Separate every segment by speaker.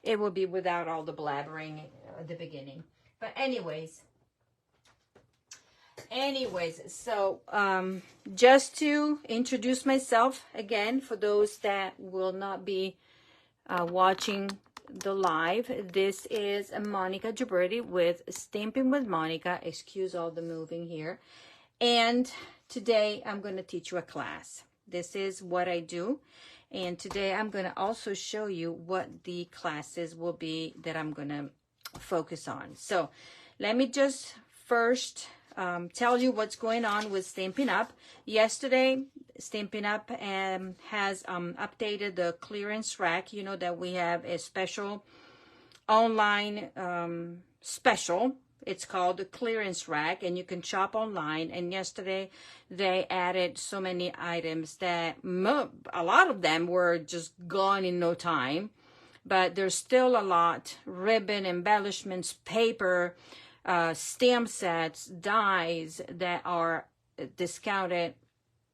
Speaker 1: it will be without all the blabbering at the beginning. But anyways, so just to introduce myself again, for those that will not be watching the live, this is Monica Gibberti with Stamping with Monica. Excuse all the moving here. And today I'm going to teach you a class. This is what I do. And today I'm going to also show you what the classes will be that I'm going to focus on. So let me just first tell you what's going on with Stampin' Up. Yesterday, Stampin' Up has updated the clearance rack. You know that we have a special online special. It's called the clearance rack, and you can shop online. And yesterday, they added so many items that a lot of them were just gone in no time. But there's still a lot: ribbon, embellishments, paper, stamp sets, dies that are discounted.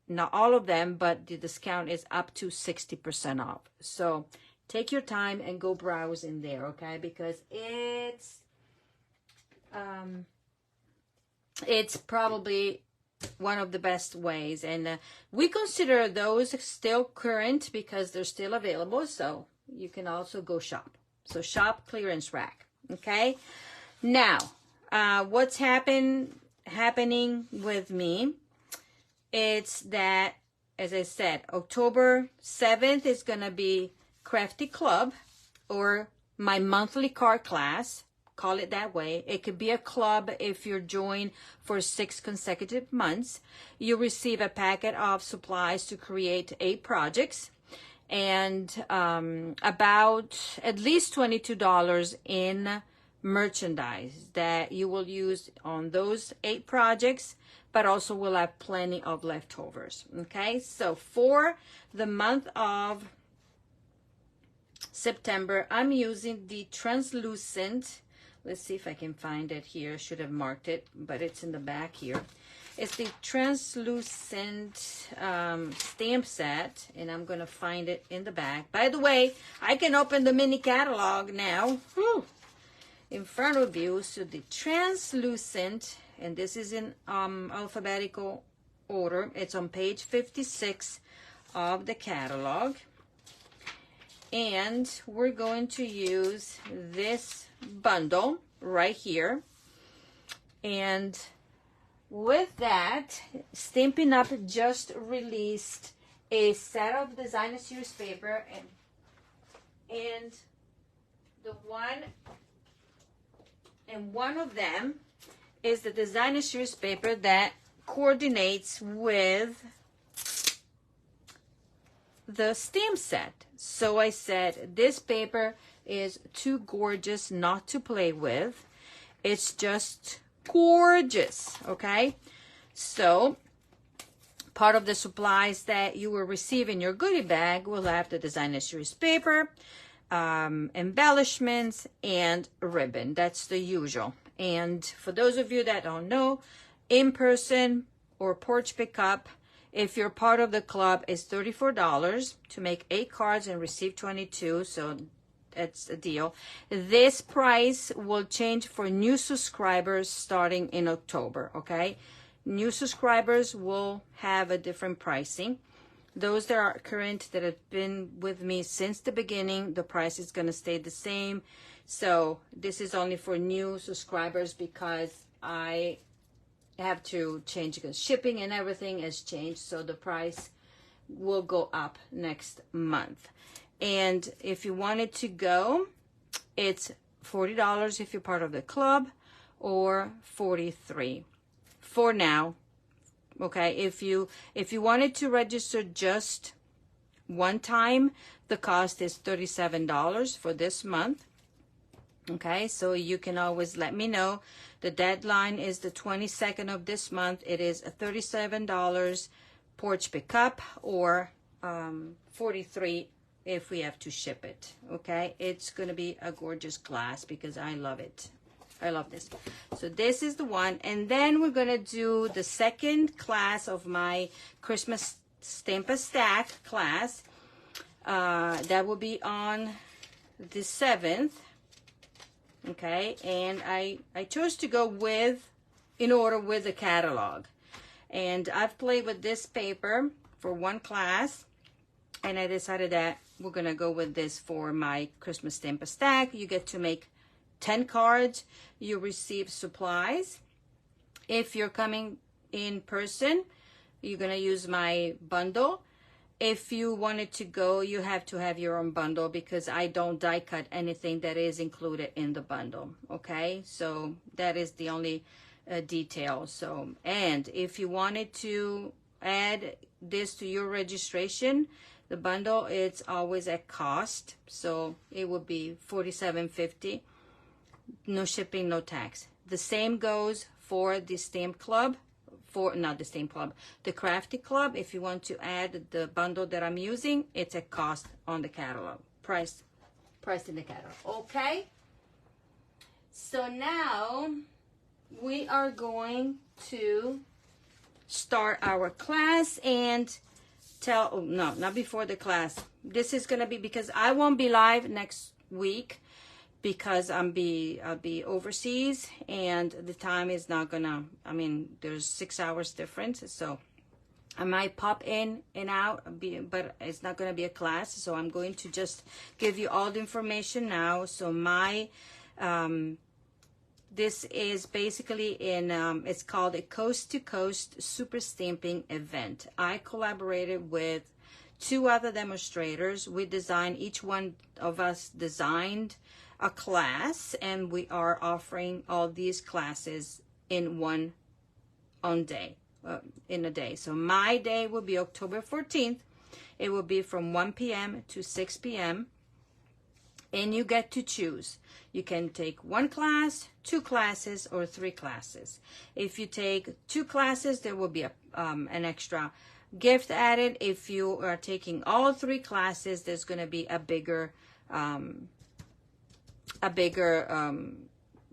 Speaker 1: Not all of them, but the discount is up to 60% off. So take your time and go browse in there, okay? Because it's probably one of the best ways. And we consider those still current because they're still available. So you can also go shop. So shop clearance rack, okay? Now, what's happening with me, it's that, as I said, October 7th is going to be Crafty Club, or my monthly card class. Call it that way. It could be a club if you're joined for 6 consecutive months. You receive a packet of supplies to create 8 projects, and about at least $22 in merchandise that you will use on those 8 projects, but also will have plenty of leftovers. Okay, so for the month of September, I'm using the translucent, let's see if I can find it here. I should have marked it, but it's in the back here. It's the translucent stamp set, and I'm going to find it in the back. By the way, I can open the mini catalog now. Whew. In front of you. So the translucent, and this is in alphabetical order. It's on page 56 of the catalog. And we're going to use this bundle right here. And with that, Stampin' Up just released a set of designer series paper, and one of them is the designer series paper that coordinates with the stamp set. So I said, this paper is too gorgeous not to play with. It's just gorgeous, okay? So part of the supplies that you will receive in your goodie bag will have the designer series paper, embellishments, and ribbon. That's the usual. And for those of you that don't know, in person or porch pickup, if you're part of the club, is $34 to make 8 cards and receive 22. So that's a deal. This price will change for new subscribers starting in October, okay? New subscribers will have a different pricing. Those that are current, that have been with me since the beginning, the price is going to stay the same. So this is only for new subscribers because I have to change because shipping and everything has changed. So the price will go up next month. And if you wanted to go, it's $40 if you're part of the club, or $43 for now. Okay, if you wanted to register just one time, the cost is $37 for this month. Okay, so you can always let me know. The deadline is the 22nd of this month. It is $37 porch pickup, or $43 if we have to ship it. Okay, it's going to be a gorgeous class because I love it. I love this. So this is the one. And then we're going to do the second class of my Christmas Stamp a Stack class. That will be on the 7th. Okay, and I chose to go in order with the catalog. And I've played with this paper for one class, and I decided that we're gonna go with this for my Christmas stamp stack. You get to make 10 cards. You receive supplies. If you're coming in person, you're gonna use my bundle. If you wanted to go, you have to have your own bundle because I don't die cut anything that is included in the bundle. Okay, so that is the only detail. So, and if you wanted to add this to your registration, the bundle, it's always at cost. So it would be $47.50. No shipping, no tax. The same goes for the stamp club. Not the stamp club, the crafty club. If you want to add the bundle that I'm using, it's a cost on the catalog, price in the catalog. Okay, so now we are going to start our class and no, not before the class. This is gonna be, because I won't be live next week because I'll be overseas, and the time is not gonna, I mean, there's 6 hours difference, so I might pop in and out, but it's not gonna be a class. So I'm going to just give you all the information now. So my this is basically it's called a Coast to Coast Super Stamping event. I collaborated with 2 other demonstrators. Each one of us designed a class, and we are offering all these classes in a day. So my day will be October 14th. It will be from 1 p.m. to 6 p.m. and you get to choose. You can take 1 class, 2 classes, or 3 classes. If you take 2 classes, there will be an extra gift added. If you are taking all 3 classes, there's going to be a bigger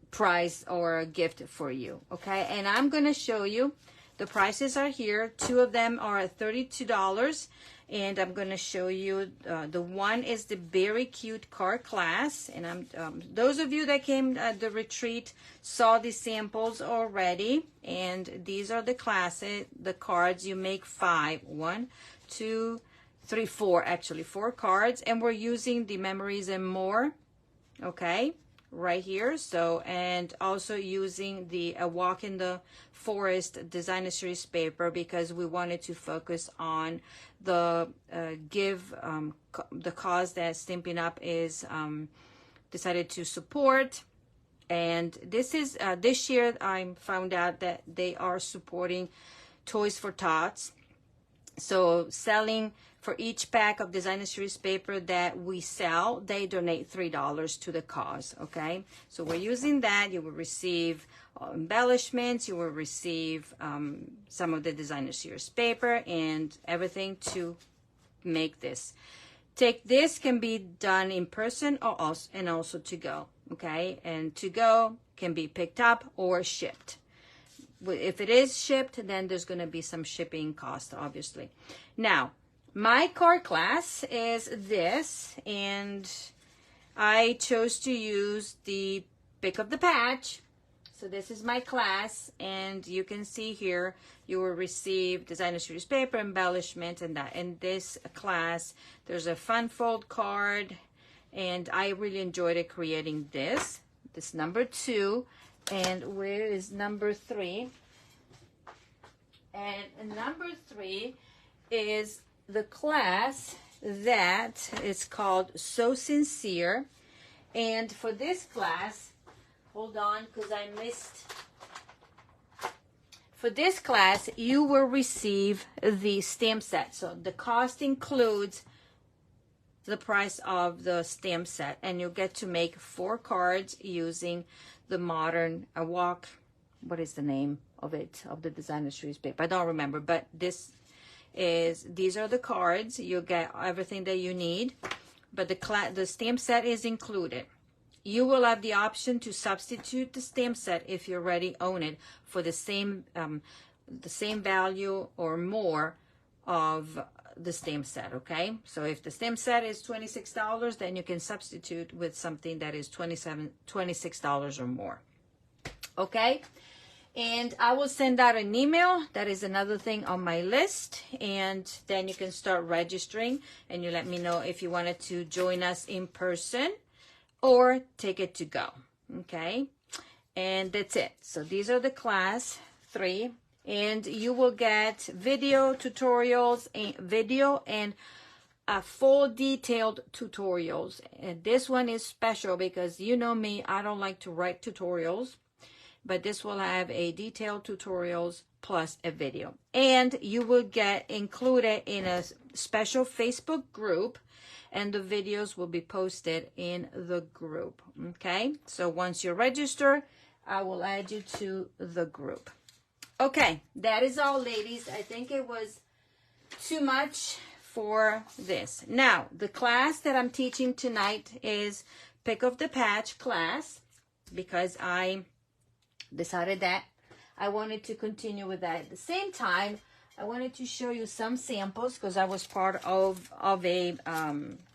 Speaker 1: prize or a gift for you. Okay, and I'm going to show you the prices are here. 2 of them are $32, and I'm going to show you the one is the Very Cute Card class. And those of you that came at the retreat saw the samples already, and these are the classes, the cards. You make 5, 1, 2, 3, 4, actually 4 cards, and we're using the Memories and More, okay, right here. So, and also using the Walk in the Forest Designer Series paper, because we wanted to focus on the the cause that Stampin' Up is decided to support. And this is this year I found out that they are supporting Toys for Tots. So selling, for each pack of Designer Series paper that we sell, they donate $3 to the cause. Okay, so we're using that. You will receive embellishments, you will receive some of the Designer Series paper and everything to make this. This can be done in person or also to go. Okay, and to go can be picked up or shipped. If it is shipped, then there's going to be some shipping cost, obviously. Now, my card class is this, and I chose to use the Pick Up the Patch. So this is my class, and you can see here you will receive Designer Series paper, embellishment, and that. In this class, there's a fun fold card, and I really enjoyed it creating this number 2. And where is number 3? And number 3 is the class that is called So Sincere. And for this class, hold on, because I missed. For this class, you will receive the stamp set. So the cost includes the price of the stamp set, and you'll get to make 4 cards using the modern what is the name of it, of the Designer Series paper? I don't remember, but these are the cards. You'll get everything that you need, but the stamp set is included. You will have the option to substitute the stamp set if you already own it for the same value or more of the stamp set, okay? So if the stamp set is $26, then you can substitute with something that is $26 or more, okay? And I will send out an email. That is another thing on my list. And then you can start registering, and you let me know if you wanted to join us in person or take it to go, okay? And that's it. So these are the class 3, and you will get video tutorials and video and a full detailed tutorials. And this one is special because you know me, I don't like to write tutorials, but this will have a detailed tutorials plus a video. And you will get included in a special Facebook group, and the videos will be posted in the group, okay? So once you register, I will add you to the group. Okay, that is all, ladies. I think it was too much for this. Now, the class that I'm teaching tonight is Pick of the Patch class, because I decided that I wanted to continue with that. At the same time, I wanted to show you some samples because I was part of a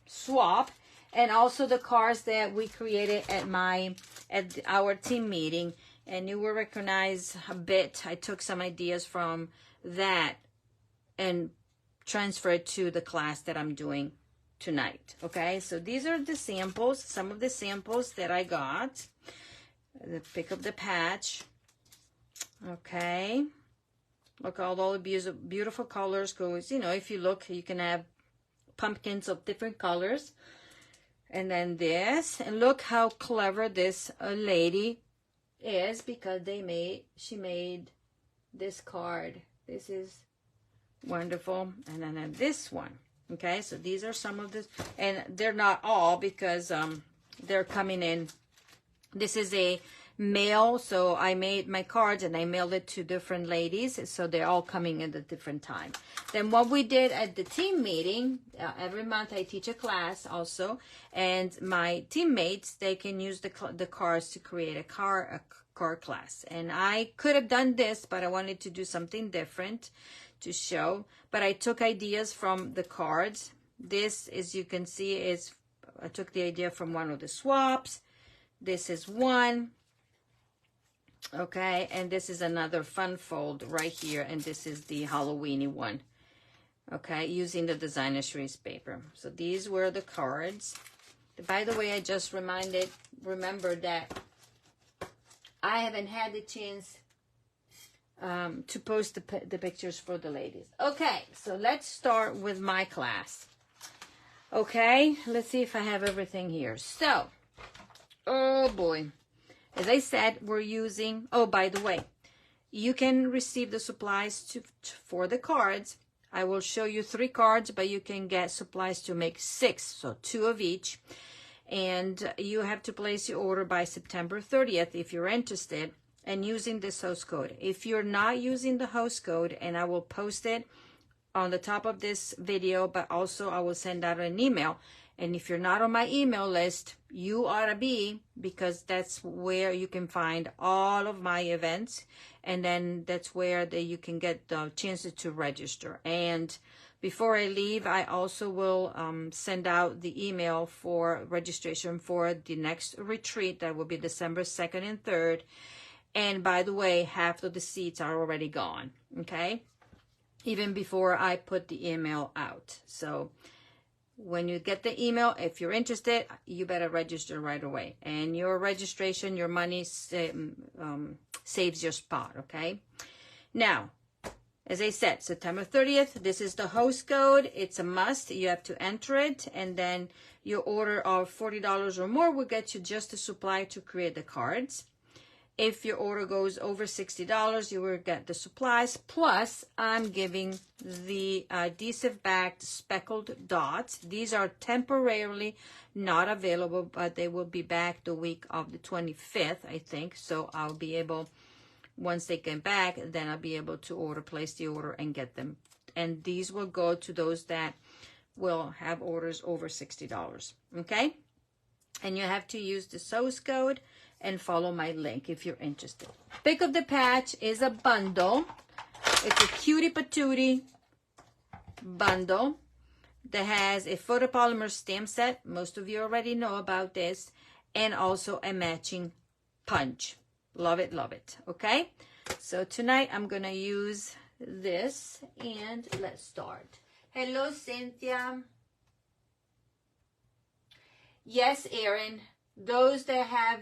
Speaker 1: swap, and also the cards that we created at our team meeting, and you will recognize a bit. I took some ideas from that and transferred to the class that I'm doing tonight. Okay, so these are the samples, some of the samples that I got. The Pick of the Patch. Okay, look at all the beautiful colors. Goes, you know, if you look, you can have pumpkins of different colors. And then this, and look how clever this lady is, because she made this card. This is wonderful. And then this one. Okay, so these are some of this, and they're not all because they're coming in. This is a mail, so I made my cards and I mailed it to different ladies, so they're all coming in at different time. Then what we did at the team meeting, every month I teach a class also, and my teammates, they can use the cards to create a card class. And I could have done this, but I wanted to do something different to show. But I took ideas from the cards. This, as you can see, I took the idea from one of the swaps. This is one. Okay, and this is another fun fold right here, and this is the Halloweeny one. Okay, using the designer series paper. So these were the cards. By the way, I just remembered that I haven't had the chance to post the pictures for the ladies. Okay, so let's start with my class. Okay, let's see if I have everything here. So, oh boy. As I said, we're using, oh, by the way, you can receive the supplies for the cards. I will show you 3 cards, but you can get supplies to make 6, so 2 of each. And you have to place your order by September 30th if you're interested, and using this host code. If you're not using the host code, and I will post it on the top of this video, but also I will send out an email. And if you're not on my email list, you ought to be, because that's where you can find all of my events. And then that's where you can get the chances to register. And before I leave, I also will send out the email for registration for the next retreat. That will be December 2nd and 3rd. And by the way, half of the seats are already gone, okay? Even before I put the email out. So when you get the email, if you're interested, you better register right away. And your registration, your money saves your spot, okay? Now, as I said, September 30th, this is the host code. It's a must. You have to enter it. And then your order of $40 or more will get you just the supply to create the cards. If your order goes over $60, you will get the supplies. Plus, I'm giving the adhesive-backed speckled dots. These are temporarily not available, but they will be back the week of the 25th, I think. So I'll be able, once they get back, then I'll be able to place the order and get them. And these will go to those that will have orders over $60, okay? And you have to use the source code and follow my link if you're interested. Pick of the Patch is a bundle. It's a cutie patootie bundle that has a photopolymer stamp set. Most of you already know about this. And also a matching punch. Love it, love it. Okay, so tonight I'm gonna use this, and let's start. Hello, Cynthia. Yes, Erin. Those that have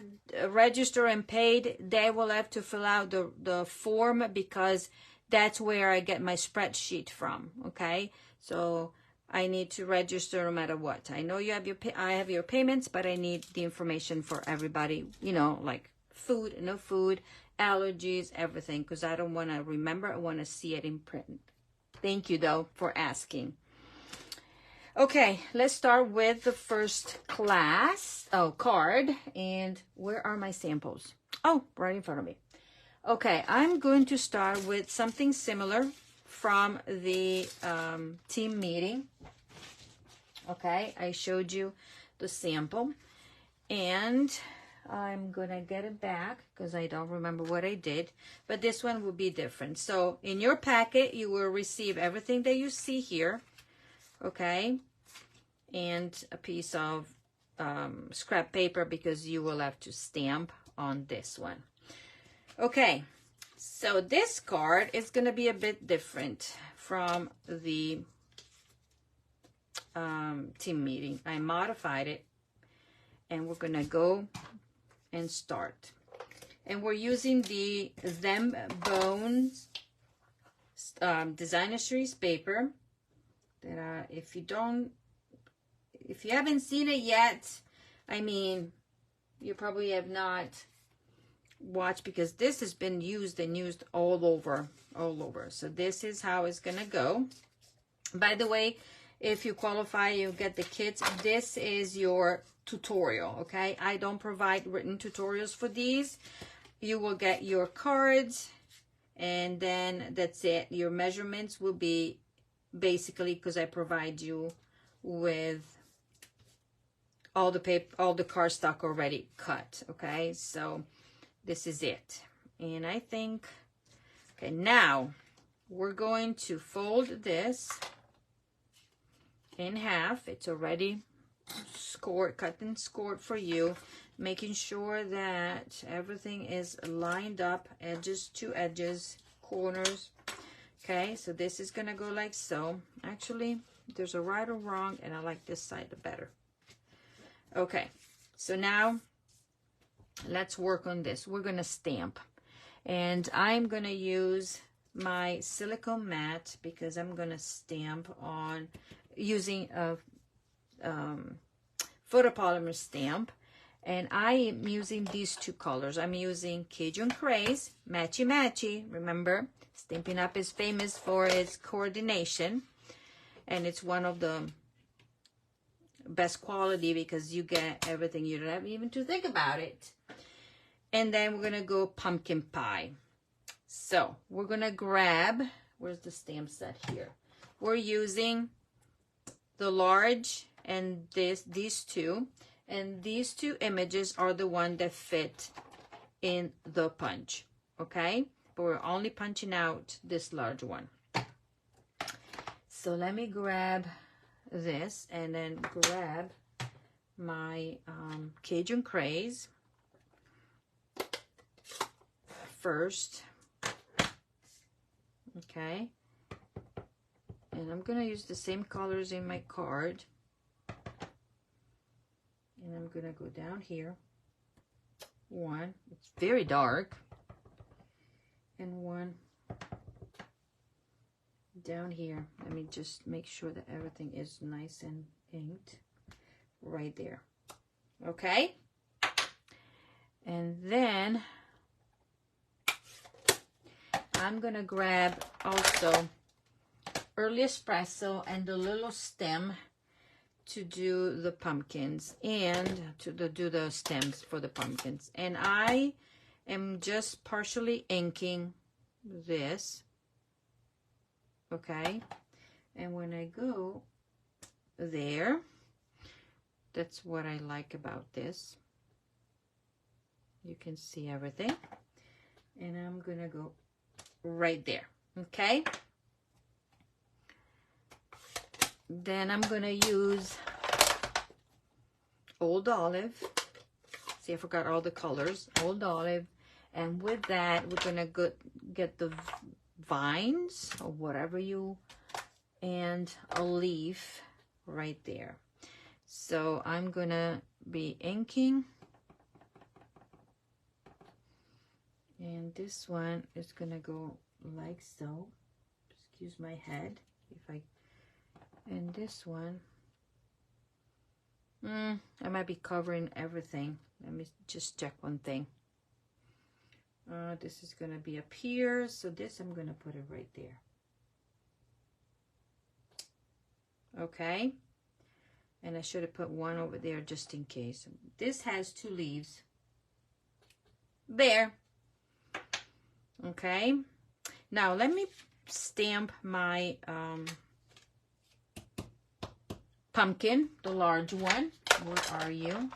Speaker 1: registered and paid, they will have to fill out the form, because that's where I get my spreadsheet from. Okay, so I need to register no matter what. I know you have I have your payments, but I need the information for everybody, you know, like food, no food, allergies, everything, because I don't want to remember. I want to see it in print. Thank you, though, for asking. Okay, let's start with the first class. Oh, card. And where are my samples? Oh, right in front of me. Okay, I'm going to start with something similar from the team meeting. Okay, I showed you the sample, and I'm gonna get it back because I don't remember what I did, but this one will be different. So in your packet, you will receive everything that you see here, okay, and a piece of scrap paper, because you will have to stamp on this one. Okay, so this card is gonna be a bit different from the team meeting. I modified it, and we're gonna go and start. And we're using the Them Bones designer series paper that if you haven't seen it yet, I mean, you probably have not watched, because this has been used and used all over. So this is how it's gonna go. By the way, if you qualify, you get the kits. This is your tutorial, okay? I don't provide written tutorials for these. You will get your cards, and then that's it. Your measurements will be basically, because I provide you with all the paper, all the cardstock already cut, okay? So this is it. And I think, okay, now we're going to fold this in half. It's already scored, cut and scored for you, making sure that everything is lined up, edges to edges, corners. Okay, so this is gonna go like so. Actually, there's a right or wrong, and I like this side the better. Okay, so now let's work on this. We're gonna stamp, and I'm gonna use my silicone mat, because I'm gonna stamp on using a photopolymer stamp, and I am using these two colors. I'm using Cajun Craze, matchy matchy. Remember, Stampin' Up is famous for its coordination, and it's one of the best quality, because you get everything. You don't have even to think about it. And then we're gonna go pumpkin pie. So we're gonna grab, where's the stamp set here? We're using the large and these two, and these two images are the one that fit in the punch, okay? But we're only punching out this large one. So let me grab this, and then grab my Cajun Craze first, okay? And I'm gonna use the same colors in my card. And I'm gonna go down here. One, it's very dark. And one down here. Let me just make sure that everything is nice and inked right there. Okay? And then I'm gonna grab also Early Espresso and the little stem to do the pumpkins, and to do the stems for the pumpkins. And I am just partially inking this, okay? And when I go there, that's what I like about this. You can see everything. And I'm gonna go right there, okay? Then I'm gonna use Old Olive. See, I forgot all the colors. Old Olive. And with that, we're gonna get the vines or whatever you, and a leaf right there. So I'm gonna be inking. And this one is gonna go like so. Excuse my head. And this one, I might be covering everything. Let me just check one thing. This is gonna be up here, so this I'm gonna put it right there. Okay, and I should have put one over there just in case. This has 2 leaves. There. Okay, now let me stamp my pumpkin, the large one. Where are you,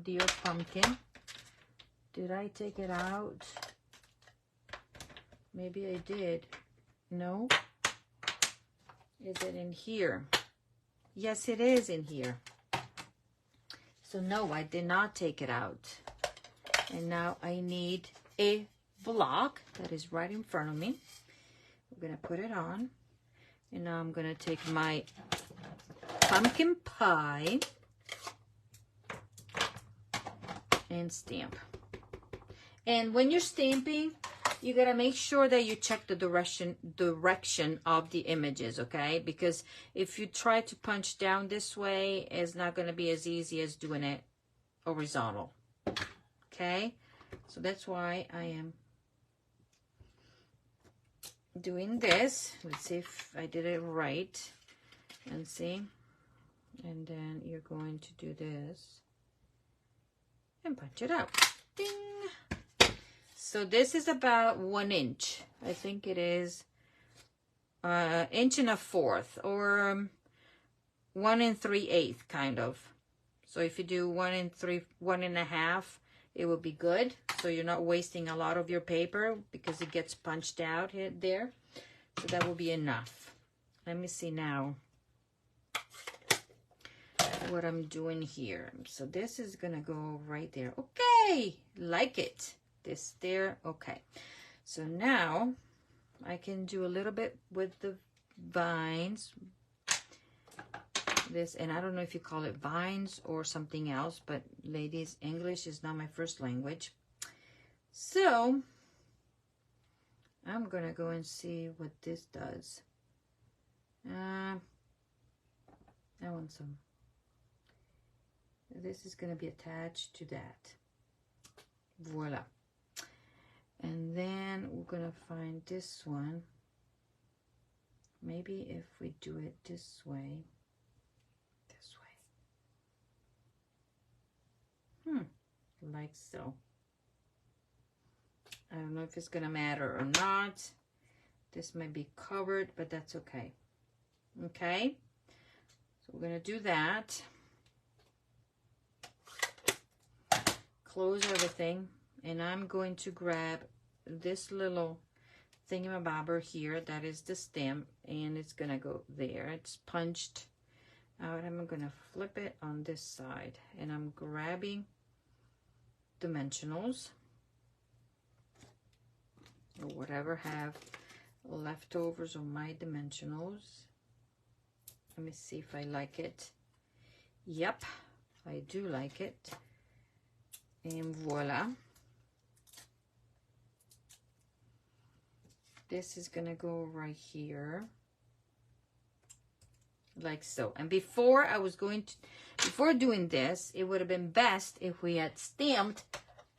Speaker 1: dear pumpkin? Did I take it out? Maybe I did. No? Is it in here? Yes, it is in here. So no, I did not take it out. And now I need a block that is right in front of me. We're gonna put it on. And now I'm gonna take my pumpkin pie and stamp. And when you're stamping, you gotta make sure that you check the direction of the images, okay? Because if you try to punch down this way, it's not gonna be as easy as doing it horizontal, okay? So that's why I am doing this. Let's see if I did it right. And see. And then you're going to do this and punch it out. Ding! So this is about 1 inch. I think it is 1 1/4 inches or 1 3/8 kind of. So if you do 1 1/2, it will be good. So you're not wasting a lot of your paper because it gets punched out here, there. So that will be enough. Let me see now what I'm doing here. So this is gonna go right there. Okay, like it. This there. Okay, so now I can do a little bit with the vines. This, and I don't know if you call it vines or something else, but ladies, English is not my first language. So I'm gonna go and see what this does. I want some. This is gonna be attached to that. Voila. And then we're gonna find this one. Maybe if we do it this way. Like so. I don't know if it's gonna matter or not. This might be covered, but that's okay. Okay, so we're gonna do that. Close everything, and I'm going to grab this little thingamabobber here. That is the stamp, and it's gonna go there. It's punched out. I'm gonna flip it on this side, and I'm grabbing dimensionals or whatever have leftovers of my dimensionals. Let me see if I like it. Yep, I do like it. And voila. This is gonna go right here. Like so. And before doing this, it would have been best if we had stamped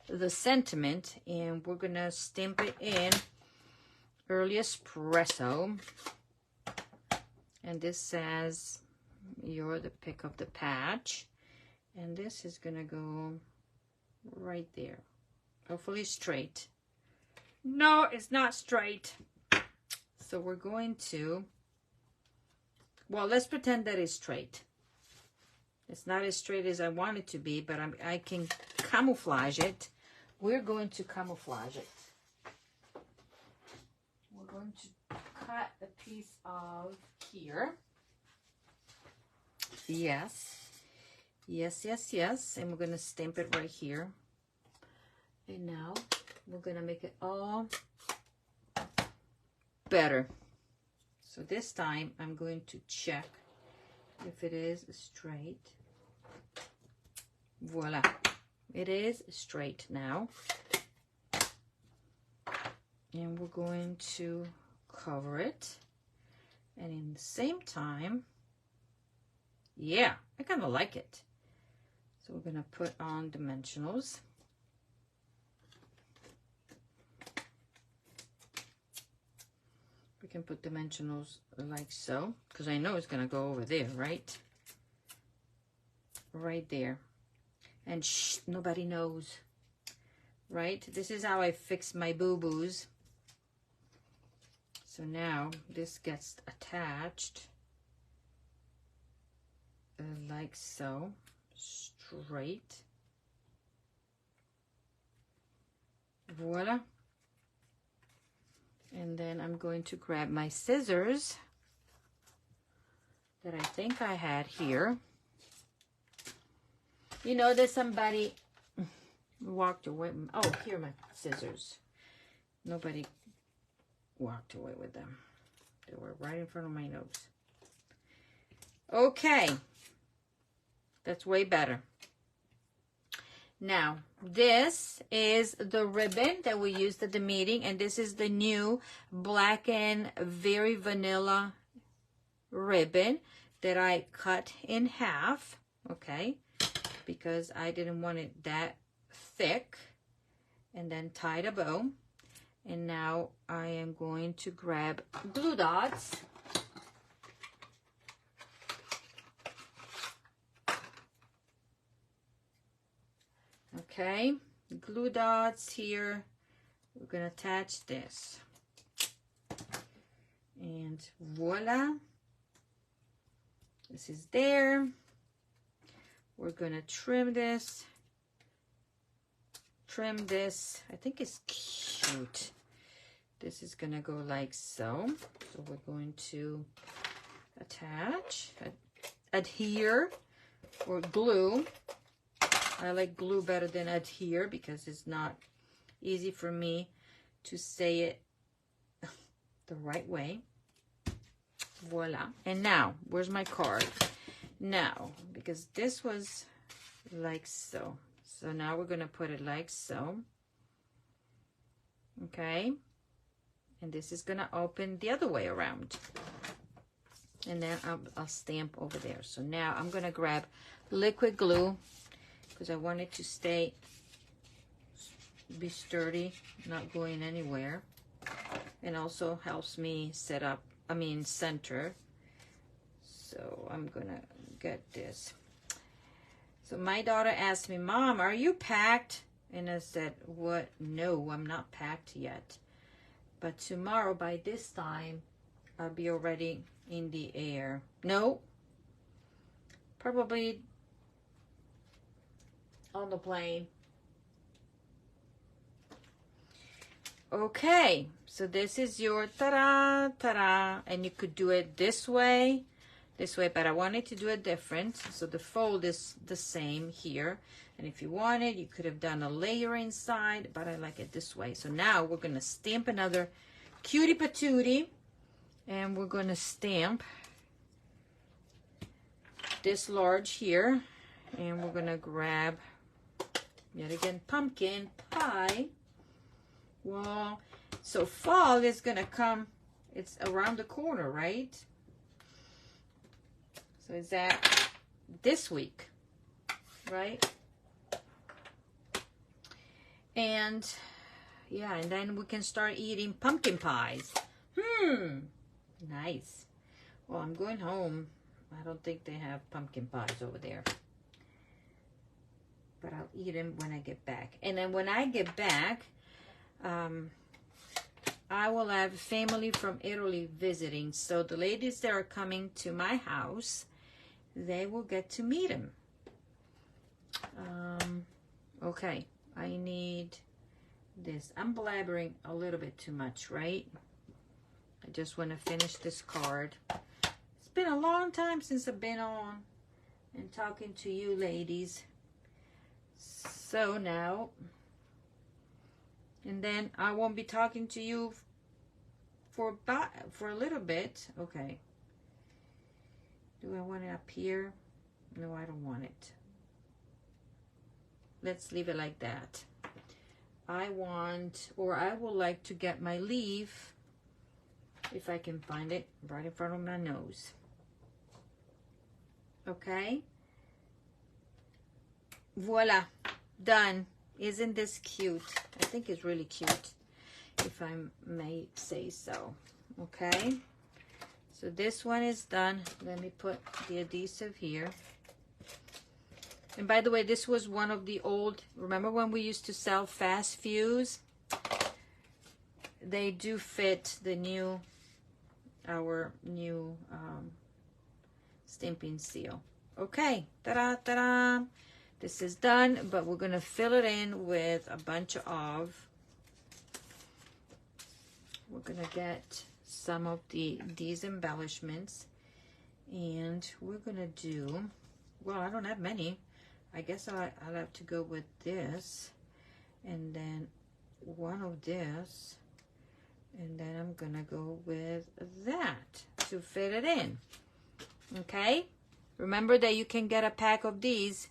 Speaker 1: the sentiment, and we're gonna stamp it in Early Espresso. And this says you're the pick of the patch, and this is gonna go right there. Hopefully straight. No, it's not straight. So we're going to, well, let's pretend that it's straight. It's not as straight as I want it to be, but I can camouflage it. We're going to camouflage it. We're going to cut a piece of here. Yes. Yes, yes, yes. And we're going to stamp it right here. And now we're going to make it all better. So this time I'm going to check if it is straight. Voila. It is straight now. And we're going to cover it. And in the same time, yeah, I kind of like it. So we're going to put on dimensionals. We can put dimensionals like so, because I know it's going to go over there, right? Right there. And shh, nobody knows, right? This is how I fix my boo-boos. So now this gets attached like so, straight. Voila. And then I'm going to grab my scissors that I think I had here. You know that somebody walked away. Oh, here are my scissors. Nobody walked away with them. They were right in front of my nose. Okay. That's way better. Now, this is the ribbon that we used at the meeting, and this is the new black and very vanilla ribbon that I cut in half, okay, because I didn't want it that thick, and then tied a bow. And now I am going to grab glue dots. Okay, glue dots here. We're going to attach this. And voila. This is there. We're going to trim this. Trim this. I think it's cute. This is going to go like so. So we're going to attach, adhere, or glue. I like glue better than adhere because it's not easy for me to say it the right way. Voila. And now, where's my card? Now, because this was like so. So now we're going to put it like so. Okay. And this is going to open the other way around. And then I'll stamp over there. So now I'm going to grab liquid glue because I want it to be sturdy, not going anywhere. And also helps me center. So I'm going to get this. So my daughter asked me, Mom, are you packed? And I said, what? No, I'm not packed yet. But tomorrow by this time, I'll be already in the air. No, probably on the plane. Okay, so this is your ta-da, ta-da. And you could do it this way, but I wanted to do it different. So the fold is the same here. And if you wanted, you could have done a layer inside, but I like it this way. So now we're going to stamp another cutie patootie. And we're going to stamp this large here. And we're going to grab, yet again, pumpkin pie. Well, so fall is going to come, it's around the corner, right? So is that this week, right? And yeah, and then we can start eating pumpkin pies. Nice. Well, I'm going home. I don't think they have pumpkin pies over there. But I'll eat them when I get back. And then when I get back, I will have family from Italy visiting. So the ladies that are coming to my house, they will get to meet them. Okay, I need this. I'm blabbering a little bit too much, right? I just want to finish this card. It's been a long time since I've been on. and talking to you ladies. So now, and then I won't be talking to you for a little bit. Okay. Do I want it up here? No, I don't want it. Let's leave it like that. I would like to get my leaf, if I can find it, right in front of my nose. Okay? Voila, done. Isn't this cute? I think it's really cute, if I may say so. Okay? So this one is done. Let me put the adhesive here. And by the way, this was one of the old, remember when we used to sell fast fuse? They do fit the new, our new stamping seal. Okay, ta-da, ta-da. This is done, but we're gonna fill it in with a bunch of, we're gonna get some of these embellishments, and we're gonna do, well, I don't have many. I guess I'll have to go with this, and then one of this, and then I'm gonna go with that to fit it in. Okay, remember that you can get a pack of these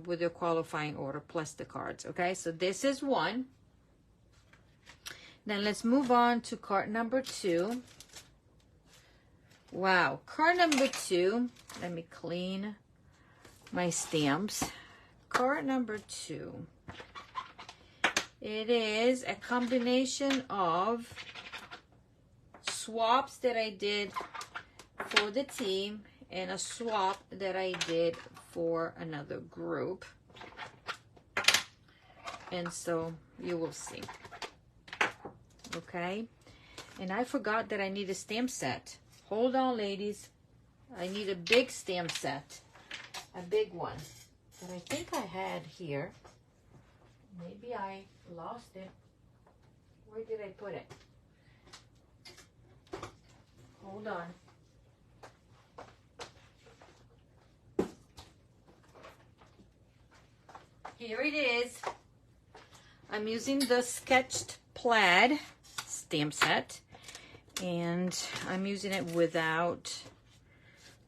Speaker 1: with your qualifying order plus the cards. Okay, so this is one. Then let's move on to card number 2. Wow, card number 2, let me clean my stamps. Card number 2. It is a combination of swaps that I did for the team and a swap that I did for another group. And so you will see. Okay? And I forgot that I need a stamp set. Hold on, ladies. I need a big stamp set. A big one that I think I had here. Maybe I lost it. Where did I put it? Hold on. Here it is. I'm using the Sketched Plaid stamp set, and I'm using it without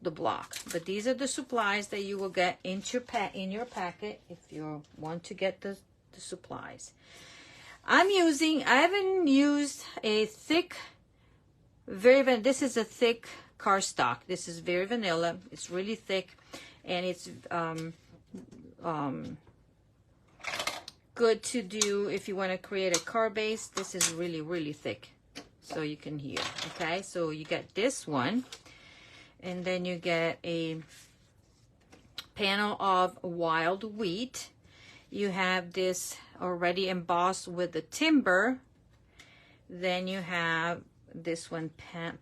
Speaker 1: the block. But these are the supplies that you will get in your packet if you want to get the supplies. I haven't used a thick, this is a thick cardstock. This is very vanilla. It's really thick, and it's good to do if you want to create a card base. This is really, really thick, so you can hear. Okay, so you get this one, and then you get a panel of wild wheat. You have this already embossed with the timber. Then you have this one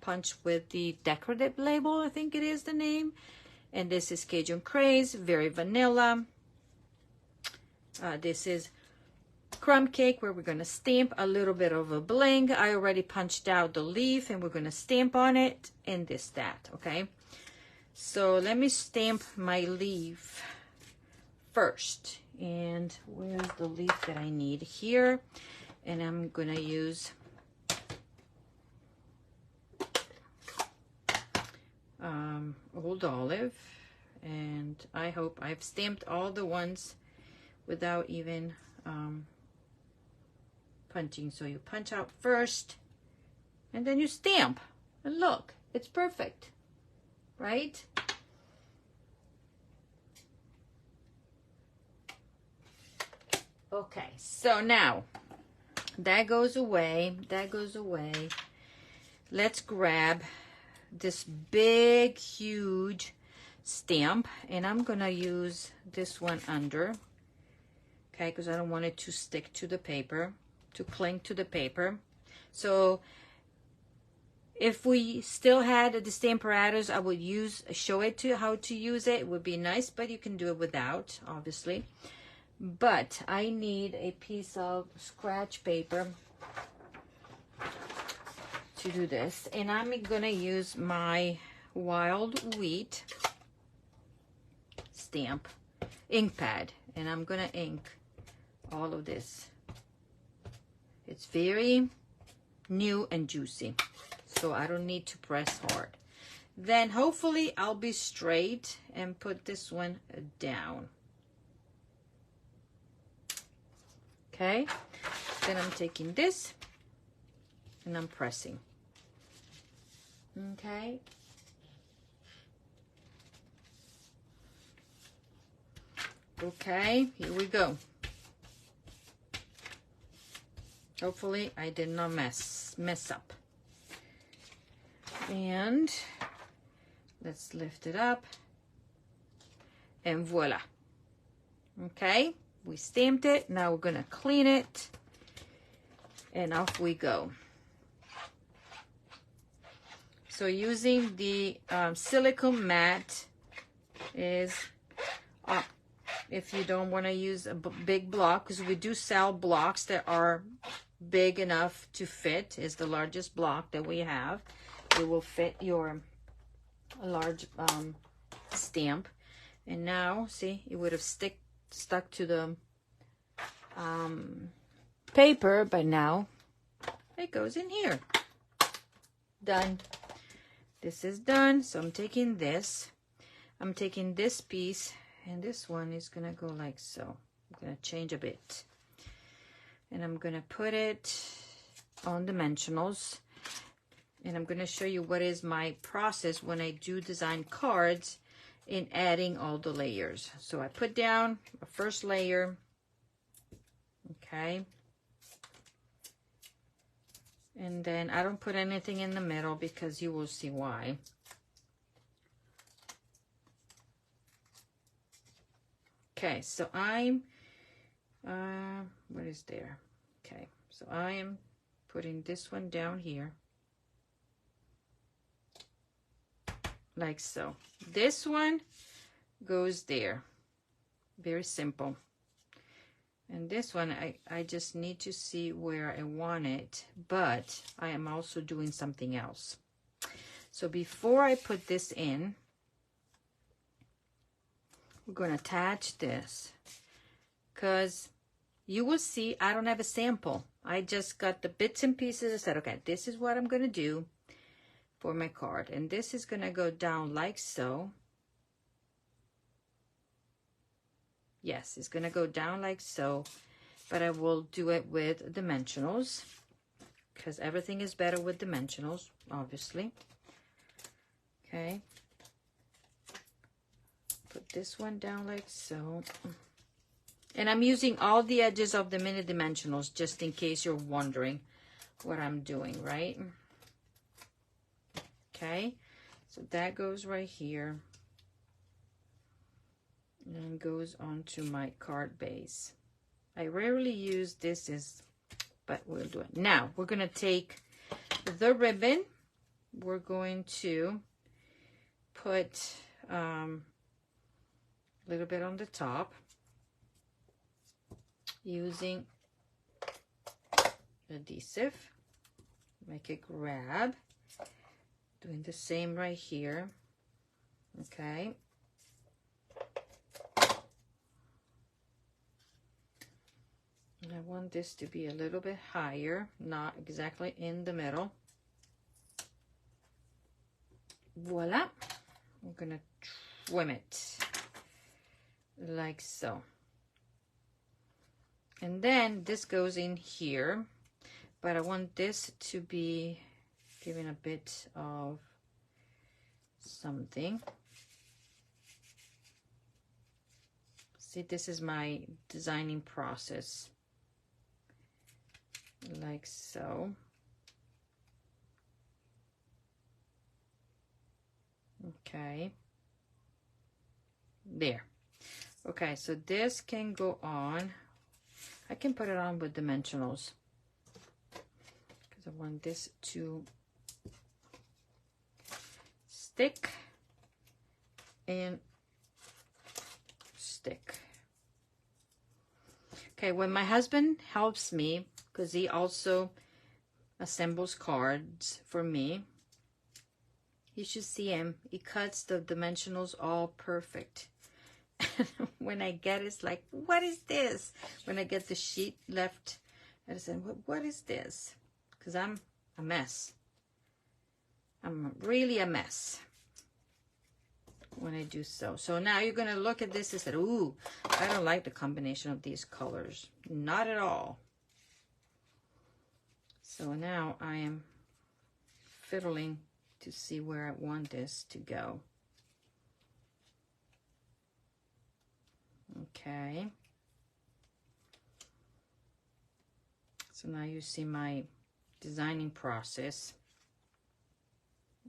Speaker 1: punched with the decorative label, I think it is the name. And this is Cajun Craze, very vanilla. This is crumb cake, where we're going to stamp a little bit of a bling. I already punched out the leaf, and we're going to stamp on it, and that. Okay, so let me stamp my leaf first. And where's the leaf that I need? Here. And I'm going to use Old Olive, and I hope I've stamped all the ones without even punching. So you punch out first, and then you stamp, and look, it's perfect, right? Okay, so now that goes away, Let's grab this big, huge stamp, and I'm gonna use this one under, okay, because I don't want it to stick to the paper, to cling to the paper. So if we still had the Stamparatus, I would show it to how to use it. It would be nice, but you can do it without, obviously. But I need a piece of scratch paper to do this, and I'm gonna use my wild wheat. stamp ink pad, and I'm gonna ink all of this. It's very new and juicy, so I don't need to press hard. Then hopefully I'll be straight and put this one down. Okay, then I'm taking this and I'm pressing. Okay. Okay, here we go. Hopefully I did not mess up. And let's lift it up. And voila. Okay, we stamped it. Now we're gonna clean it. And off we go. So using the silicone mat is, if you don't want to use a big block, because we do sell blocks that are big enough to fit, is the largest block that we have. It will fit your large stamp. And now, see, it would have stuck to the paper, but now it goes in here. Done. This is done. So I'm taking this piece, and this one is gonna go like so. I'm gonna change a bit, and I'm gonna put it on dimensionals, and I'm gonna show you what is my process when I do design cards in adding all the layers. So I put down a first layer, okay, and then I don't put anything in the middle because you will see why. Okay, so I'm, what is there? Okay, so I am putting this one down here, like so. This one goes there, very simple. And this one, I just need to see where I want it, but I am also doing something else. So before I put this in, we're going to attach this, because you will see I don't have a sample. I just got the bits and pieces. I said, okay, this is what I'm going to do for my card. And this is going to go down like so. Yes, it's going to go down like so, but I will do it with dimensionals, because everything is better with dimensionals, obviously. Okay. Put this one down like so. And I'm using all the edges of the mini dimensionals just in case you're wondering what I'm doing, right? Okay, so that goes right here and goes onto my card base. I rarely use this, but we'll do it. Now, we're going to take the ribbon. We're going to put a little bit on the top using adhesive. Make it grab. Doing the same right here. Okay. And I want this to be a little bit higher, not exactly in the middle. Voila. I'm gonna trim it like so. And then this goes in here, but I want this to be given a bit of something. See, this is my designing process. Like so. Okay. There. Okay, so this can go on. I can put it on with dimensionals, because I want this to stick and stick. Okay, when my husband helps me, because he also assembles cards for me, you should see him. He cuts the dimensionals all perfect. when I get it, it's like, what is this? When I get the sheet left, I said, what is this? Because I'm a mess. I'm really a mess when I do so. So now you're going to look at this and say, ooh, I don't like the combination of these colors. Not at all. So now I am fiddling to see where I want this to go. Okay. So now you see my designing process.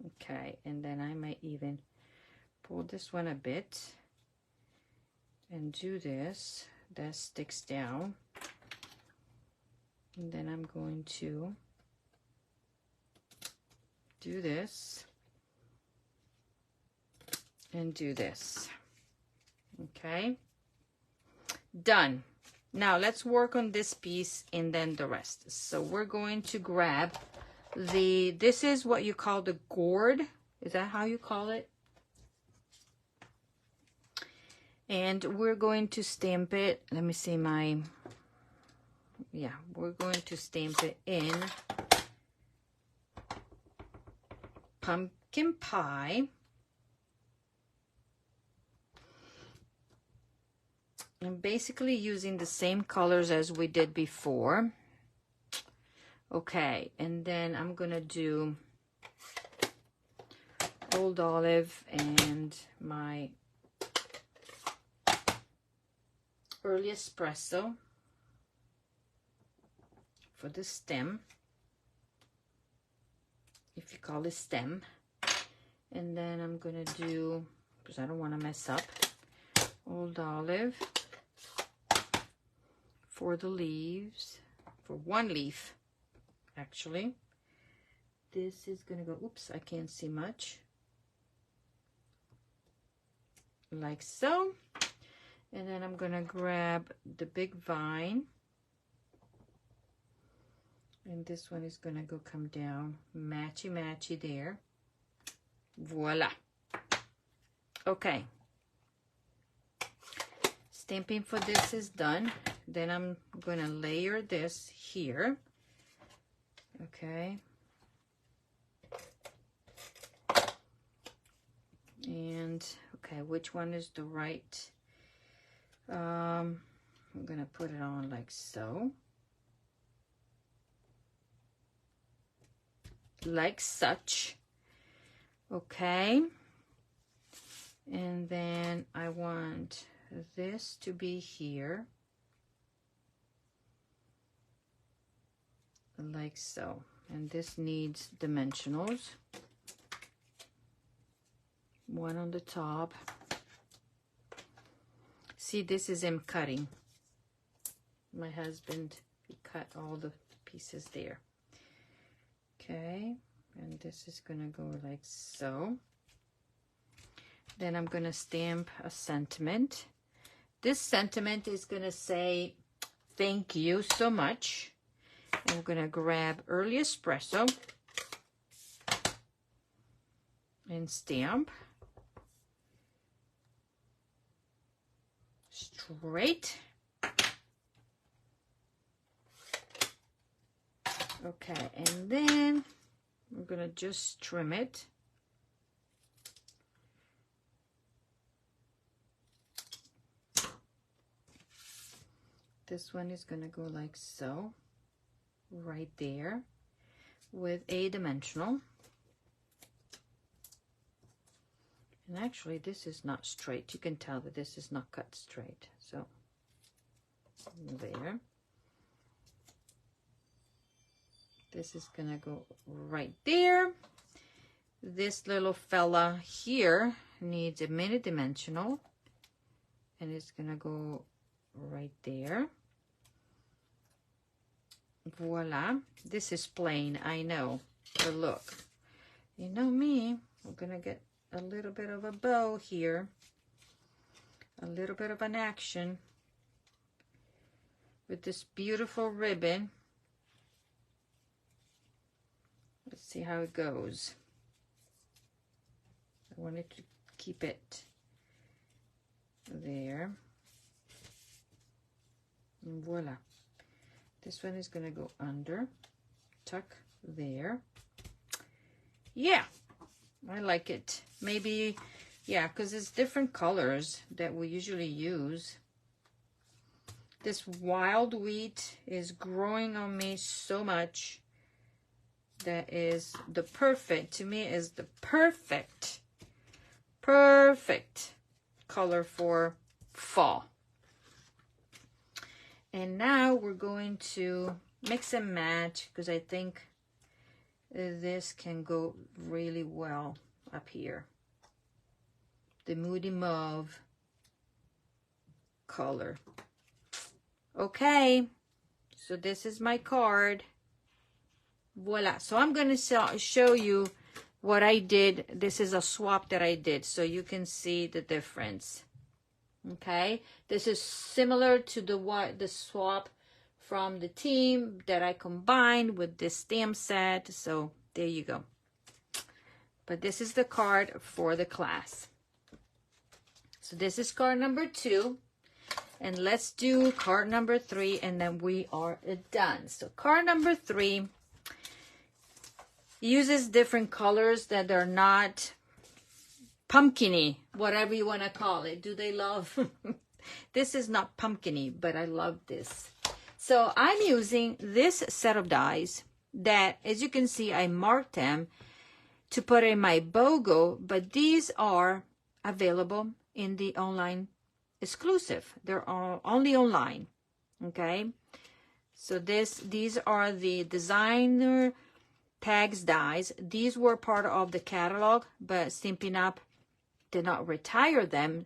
Speaker 1: Okay, and then I might even pull this one a bit and do this. That sticks down. And then I'm going to do this and do this. Okay, done. Now let's work on this piece and then the rest. So we're going to grab this is what you call the gourd. Is that how you call it? And we're going to stamp it. Let me see we're going to stamp it in pumpkin pie. I'm basically using the same colors as we did before. Okay, and then I'm gonna do Old Olive and my Early Espresso for the stem, if you call it stem. And then I'm gonna do, because I don't want to mess up, Old Olive for the leaves, for one leaf actually. This is gonna go, oops, I can't see much, like so. And then I'm gonna grab the big vine, and this one is gonna go come down matchy matchy there. Voila. Okay, stamping for this is done. Then I'm gonna layer this here. Okay, and okay, which one is the right? I'm gonna put it on like so, like such. Okay, and then I want this to be here, like so. And this needs dimensionals, one on the top. See, this is him cutting. My husband, he cut all the pieces there. Okay, and this is gonna go like so. Then I'm gonna stamp a sentiment. This sentiment is gonna say, thank you so much. I'm gonna grab Early Espresso and stamp straight. Okay, and then I'm gonna just trim it. This one is gonna go like so, right there, with a dimensional. And actually this is not straight. You can tell that this is not cut straight. So there. This is gonna go right there. This little fella here needs a mini dimensional, and it's gonna go right there. Voila. This is plain, I know, but look, you know me, we're gonna get a little bit of a bow here, a little bit of an action with this beautiful ribbon. Let's see how it goes. I wanted to keep it there. And voila. This one is going to go under, tuck there. Yeah, I like it. Maybe, yeah, because it's different colors that we usually use. This wild wheat is growing on me so much. That is the perfect, to me, is the perfect color for fall. And now we're going to mix and match, because I think this can go really well up here. The Moody Mauve color. Okay, so this is my card. Voila. So I'm going to show you what I did. This is a swap that I did, so you can see the difference. Okay, this is similar to the swap from the team that I combined with this stamp set. So there you go. But this is the card for the class. So this is card number 2. And let's do card number 3, and then we are done. So card number 3 uses different colors that are not pumpkiny, whatever you want to call it. Do they love? This is not pumpkiny, but I love this. So I'm using this set of dies that, as you can see, I marked them to put in my BOGO, but these are available in the online exclusive. They're all only online. Okay, so these are the designer tags dies. These were part of the catalog, but Stampin' Up did not retire them.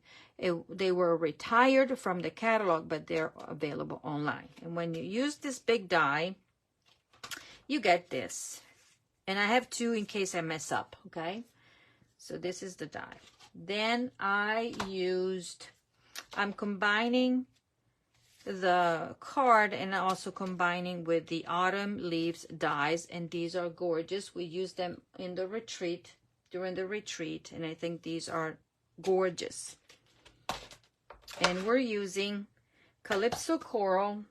Speaker 1: They were retired from the catalog, but they're available online. And when you use this big die, you get this. And I have 2 in case I mess up, okay? So this is the die. Then I'm combining the card and also combining with the Autumn Leaves dies, and these are gorgeous. We use them in the retreat, during the retreat, and I think these are gorgeous. And we're using Calypso Coral,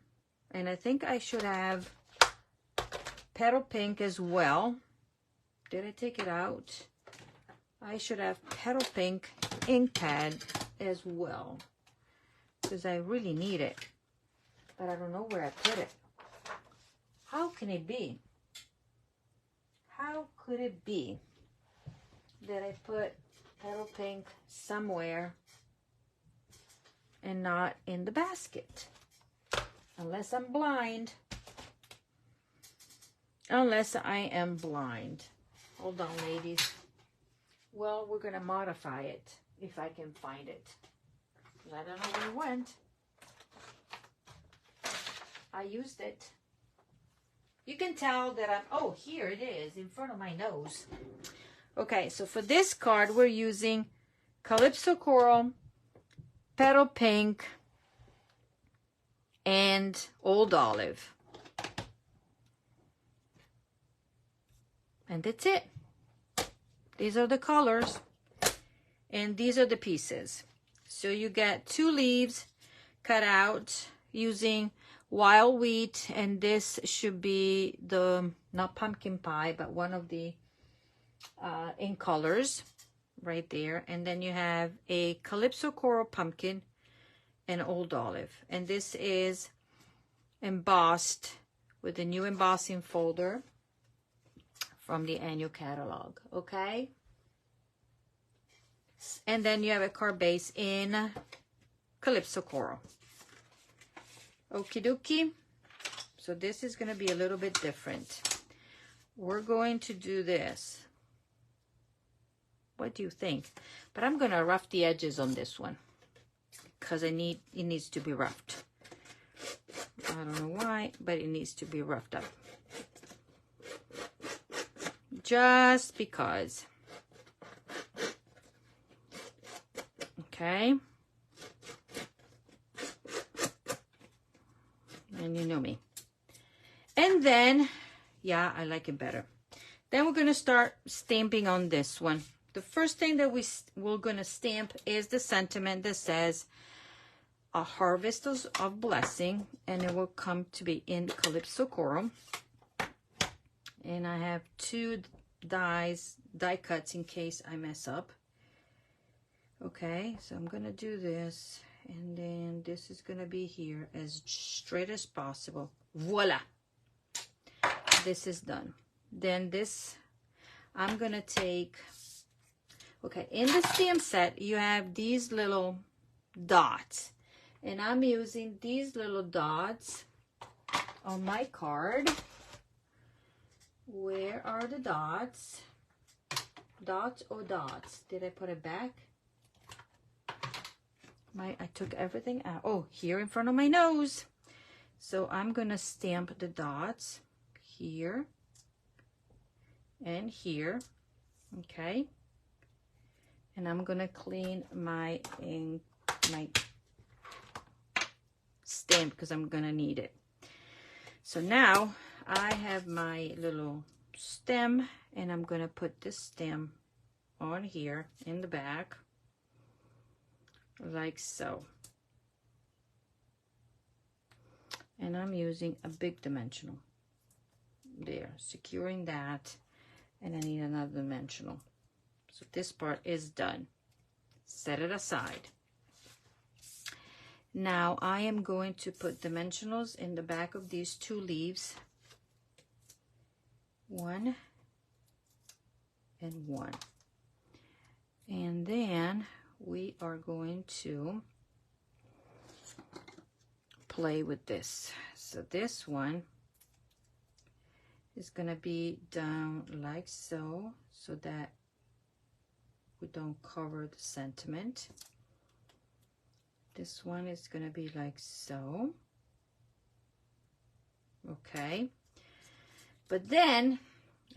Speaker 1: and I think I should have Petal Pink as well. Did I take it out? I should have Petal Pink ink pad as well, because I really need it, but I don't know where I put it. How can it be? How could it be that I put Petal Pink somewhere and not in the basket? Unless I'm blind. Unless I am blind. Hold on, ladies. Well, we're going to modify it if I can find it. I don't know where it went. I used it. You can tell that oh, here it is, in front of my nose. Okay, so for this card, we're using Calypso Coral, Petal Pink, and Old Olive. And that's it. These are the colors. And these are the pieces. So you get 2 leaves cut out using wild wheat, and this should be the, not pumpkin pie, but one of the in colors right there. And then you have a Calypso Coral pumpkin and Old Olive. And this is embossed with the new embossing folder from the annual catalog, okay? And then you have a card base in Calypso Coral. Okie dokie. So this is going to be a little bit different. We're going to do this. What do you think? But I'm going to rough the edges on this one, because it needs to be roughed. I don't know why, but it needs to be roughed up. Just because. Okay. And you know me. And then, yeah, I like it better. Then we're going to start stamping on this one, the first thing that we're going to stamp is the sentiment that says a harvest of blessing, and it will come to be in Calypso Coral. And I have 2 die cuts in case I mess up. Okay, so I'm gonna do this, and then this is gonna be here as straight as possible. Voila, this is done. Then this, I'm gonna take, okay, in the stamp set you have these little dots, and I'm using these little dots on my card. Where are the dots? Dots or dots? Did I put it back? I took everything out. Oh, here in front of my nose. So I'm gonna stamp the dots here and here. Okay. And I'm gonna clean my stamp because I'm gonna need it. So now I have my little stem, and I'm gonna put this stem on here in the back, like so. And I'm using a big dimensional there, securing that, and I need another dimensional. So this part is done. Set it aside. Now I am going to put dimensionals in the back of these 2 leaves. 1 and 1. And then we are going to play with this. So this one is going to be down like so, so that we don't cover the sentiment. This one is going to be like so. Okay. But then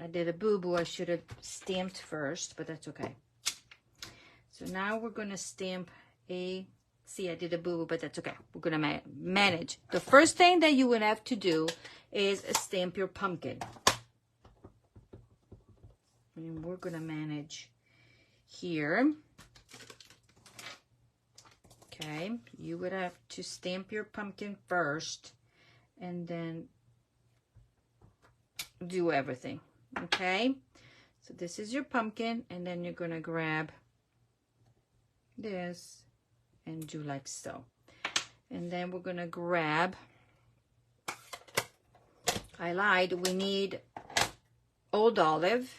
Speaker 1: I did a boo-boo. I should have stamped first, but that's okay. So now we're going to stamp a, see, I did a boo-boo, but that's okay. We're going to manage. The first thing that you would have to do is stamp your pumpkin. And we're going to manage here. Okay, you would have to stamp your pumpkin first and then do everything. Okay, so this is your pumpkin, and then you're gonna grab this and do like so. And then we're gonna grab, I lied, we need old olive,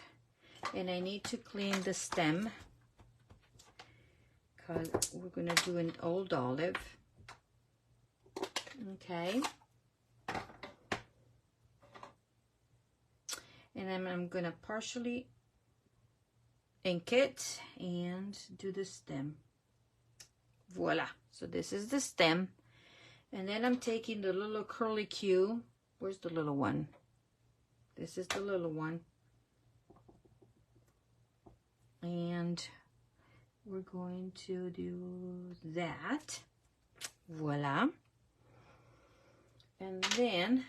Speaker 1: and I need to clean the stem because we're gonna do an old olive. Okay. And then I'm gonna partially ink it and do the stem. Voila. So this is the stem. And then I'm taking the little curly Q. Where's the little one? This is the little one. And we're going to do that. Voila. And then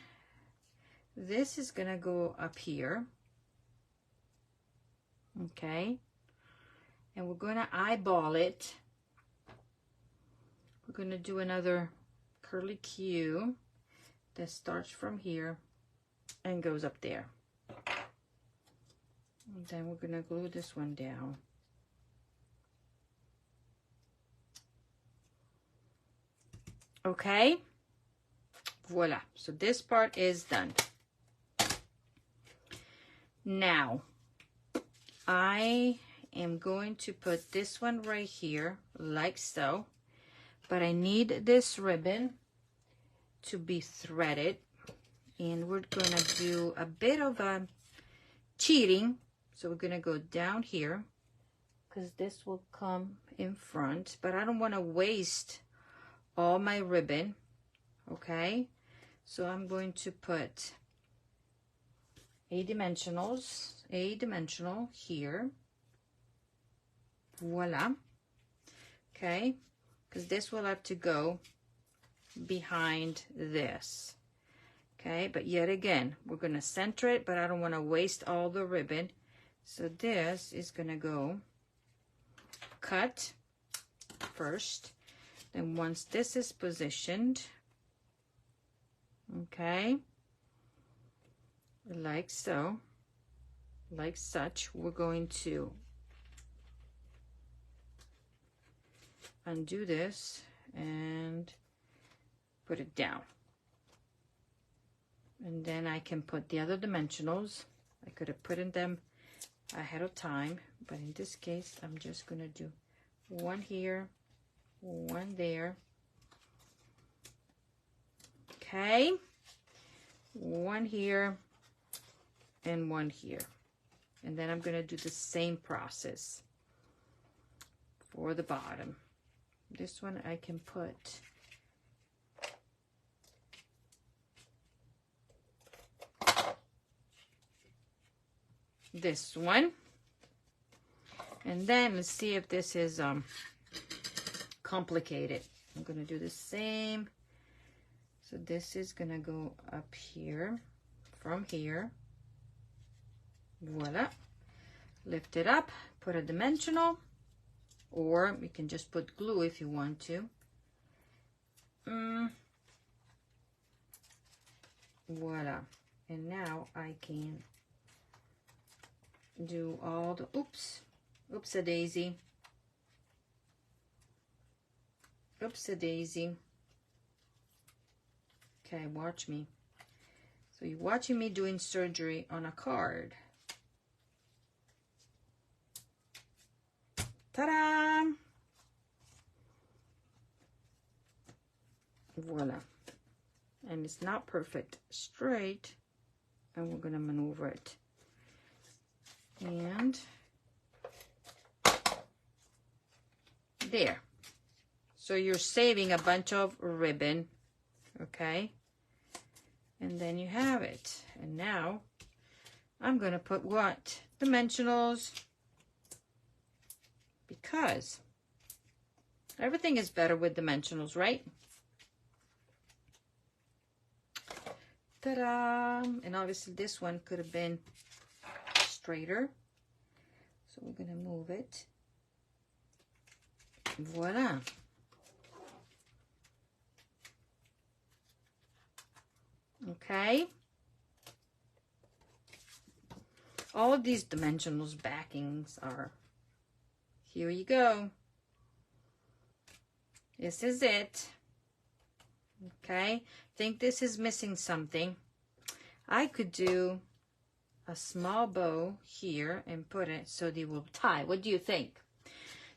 Speaker 1: this is gonna go up here. Okay. And we're gonna eyeball it. We're gonna do another curly Q that starts from here and goes up there. And then we're gonna glue this one down. Okay. Voila. So this part is done. Now, I am going to put this one right here, like so. But I need this ribbon to be threaded. And we're going to do a bit of a cheating. So we're going to go down here, because this will come in front. But I don't want to waste all my ribbon. Okay? So I'm going to put a dimensional here. Voila. Okay, because this will have to go behind this. Okay, but yet again, we're going to center it, but I don't want to waste all the ribbon. So this is going to go cut first. Then once this is positioned, okay, like so, like such, we're going to undo this and put it down. And then I can put the other dimensionals. I could have put in them ahead of time, but in this case, I'm just gonna do one here, one there. Okay, one here and one here. And then I'm gonna do the same process for the bottom. This one I can put this one, and then let's see if this is complicated. I'm gonna do the same. So this is gonna go up here, from here, voila, lift it up, put a dimensional, or you can just put glue if you want to. Voila, and now I can do all the oops-a-daisy, oops-a-daisy. Okay, watch me. So you're watching me doing surgery on a card. Ta-da! Voila. And it's not perfect straight, and we're gonna maneuver it. And there. So you're saving a bunch of ribbon, okay? And then you have it. And now I'm gonna put what? Dimensionals. Because everything is better with dimensionals, right? Ta-da! And obviously this one could have been straighter. So we're gonna move it. Voila. Okay. All of these dimensionals backings are, here you go. This is it. Okay. Think this is missing something. I could do a small bow here and put it so they will tie. What do you think?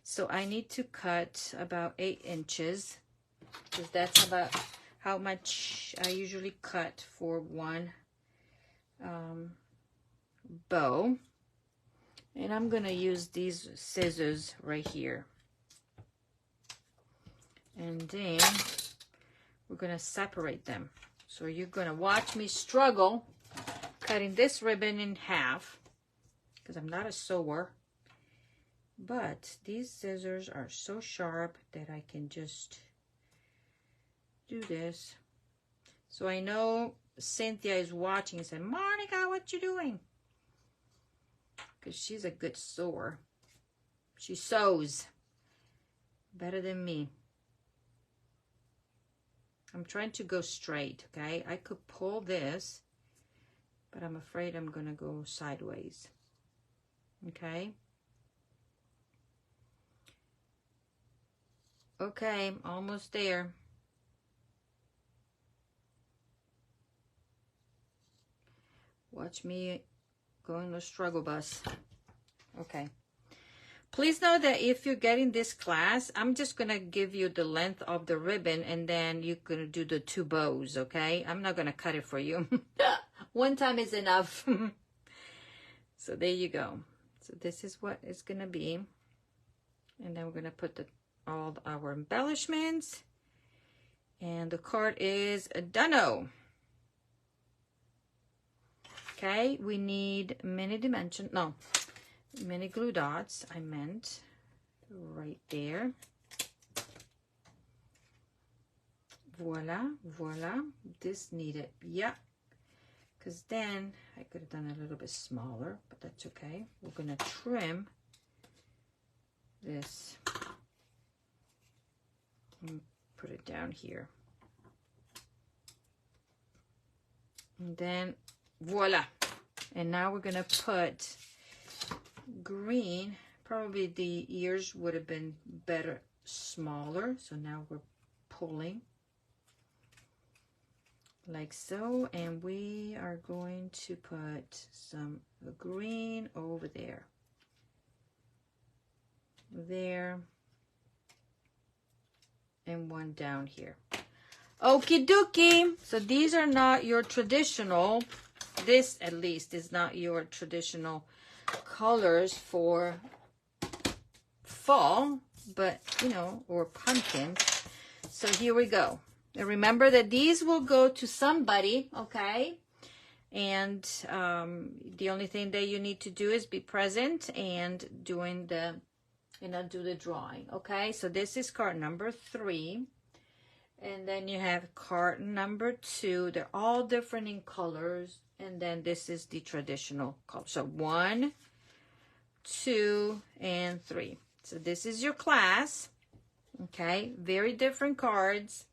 Speaker 1: So I need to cut about 8 inches, because that's about how much I usually cut for one bow. And I'm gonna use these scissors right here. And then we're gonna separate them. So you're gonna watch me struggle cutting this ribbon in half, because I'm not a sewer. But these scissors are so sharp that I can just do this. So I know Cynthia is watching and said, Monica, what you doing? Because she's a good sewer. She sews better than me. I'm trying to go straight, okay? I could pull this, but I'm afraid I'm gonna go sideways, okay? Okay, almost there. Watch me go in the struggle bus. Okay. Please know that if you're getting this class, I'm just going to give you the length of the ribbon, and then you're going to do the 2 bows, okay? I'm not going to cut it for you. One time is enough. So there you go. So this is what it's going to be. And then we're going to put all our embellishments. And the card is done-o. Okay, we need mini glue dots, I meant, right there. Voila, voila. This needed, yeah. Because then I could have done a little bit smaller, but that's okay. We're going to trim this. Put it down here. And then voila. And now we're gonna put green. Probably the ears would have been better smaller. So now we're pulling like so, and we are going to put some green over there. There. And one down here. Okie dokie. So these are not your traditional, this at least is not your traditional colors for fall, but you know, or pumpkins. So here we go. And remember that these will go to somebody, okay? And the only thing that you need to do is be present and doing the, do the drawing, okay? So this is card number 3. And then you have card number 2. They're all different in colors. And then this is the traditional color. So 1, 2, and 3. So this is your class, okay? Very different cards.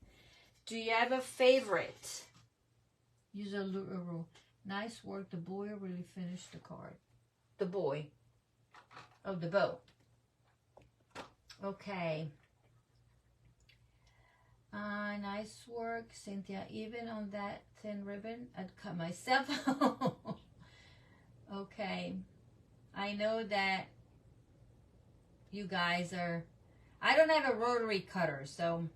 Speaker 1: Do you have a favorite? Use a rule. Nice work. The boy really finished the card. The boy. Oh, the bow. Okay. Nice work, Cynthia. Even on that thin ribbon, I'd cut myself. Okay. I know that you guys are... I don't have a rotary cutter, so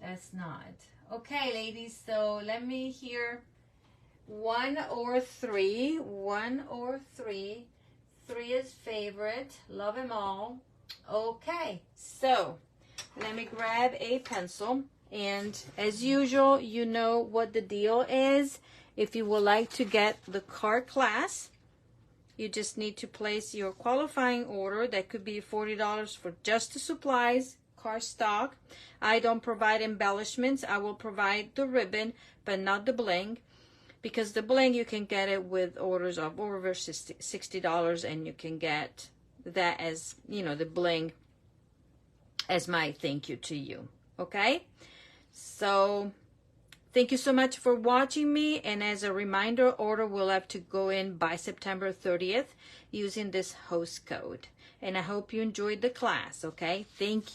Speaker 1: that's not. Okay, ladies, so let me hear 1 or 3. 1 or 3. 3 is favorite. Love them all. Okay, so let me grab a pencil. And as usual, you know what the deal is. If you would like to get the card class, you just need to place your qualifying order. That could be $40 for just the supplies, card stock. I don't provide embellishments. I will provide the ribbon, but not the bling. Because the bling, you can get it with orders of over $60, and you can get that as, you know, the bling as my thank you to you. Okay? So thank you so much for watching me. And as a reminder, order will have to go in by September 30th using this host code. And I hope you enjoyed the class. Okay? Thank you.